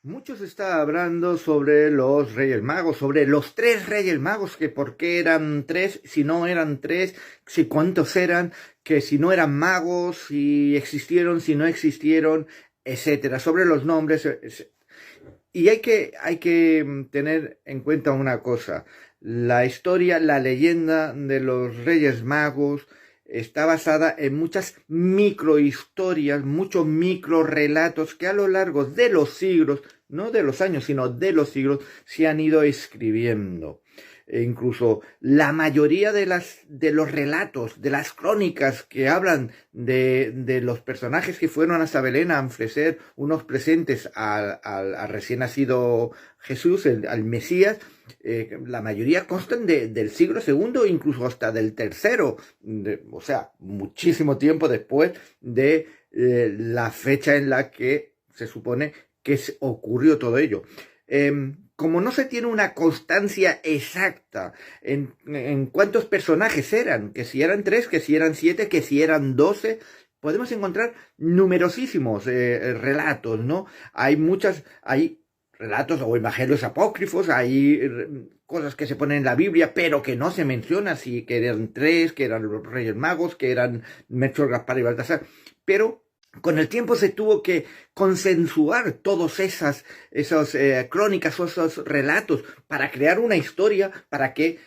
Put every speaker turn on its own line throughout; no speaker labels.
Muchos están hablando sobre los Reyes Magos, sobre los tres Reyes Magos, que por qué eran tres, si no eran tres, si cuántos eran, que si no eran magos, si existieron, si no existieron, etcétera, sobre los nombres. Y hay que tener en cuenta una cosa. La historia, la leyenda de los Reyes Magos está basada en muchas microhistorias, muchos microrelatos que a lo largo de los siglos, no de los años, sino de los siglos, se han ido escribiendo. E incluso la mayoría de los relatos, de las crónicas que hablan de los personajes que fueron hasta Belén a ofrecer unos presentes al recién nacido Jesús, al Mesías, la mayoría constan del siglo segundo, incluso hasta del tercero, o sea, muchísimo tiempo después de la fecha en la que se supone que ocurrió todo ello. Como no se tiene una constancia exacta en cuántos personajes eran, que si eran 3, que si eran 7, que si eran 12, podemos encontrar numerosísimos relatos, ¿no? Hay relatos o evangelios apócrifos, hay cosas que se ponen en la Biblia, pero que no se menciona, si que eran 3, que eran los Reyes Magos, que eran Melchor, Gaspar y Baltasar, pero con el tiempo se tuvo que consensuar todas esas crónicas o esos relatos para crear una historia, para que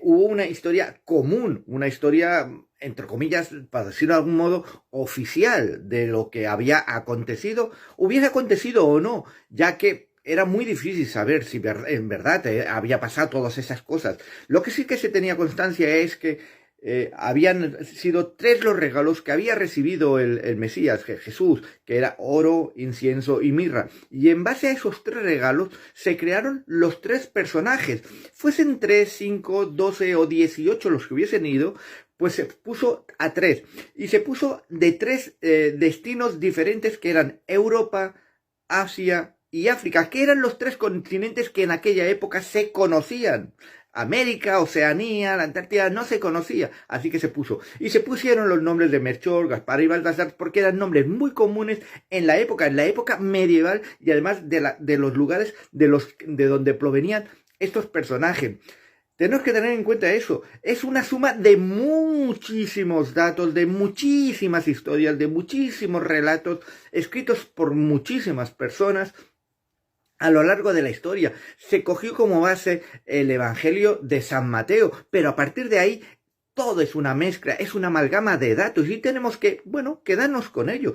hubo una historia común, una historia, entre comillas, para decirlo de algún modo, oficial de lo que había acontecido, hubiese acontecido o no, ya que era muy difícil saber si en verdad había pasado todas esas cosas. Lo que sí que se tenía constancia es que habían sido 3 los regalos que había recibido el Mesías, Jesús, que era oro, incienso y mirra. Y en base a esos 3 regalos se crearon los 3 personajes. Fuesen 3, 5, 12 o 18 los que hubiesen ido, pues se puso a 3. Y se puso de 3 destinos diferentes, que eran Europa, Asia y África, que eran los 3 continentes que en aquella época se conocían. América, Oceanía, la Antártida no se conocía, así que se puso. Y se pusieron los nombres de Melchor, Gaspar y Baltasar porque eran nombres muy comunes en la época medieval, y además de los lugares de donde provenían estos personajes. Tenemos que tener en cuenta eso. Es una suma de muchísimos datos, de muchísimas historias, de muchísimos relatos escritos por muchísimas personas a lo largo de la historia. Se cogió como base el Evangelio de San Mateo, pero a partir de ahí todo es una mezcla, es una amalgama de datos y tenemos que, bueno, quedarnos con ello.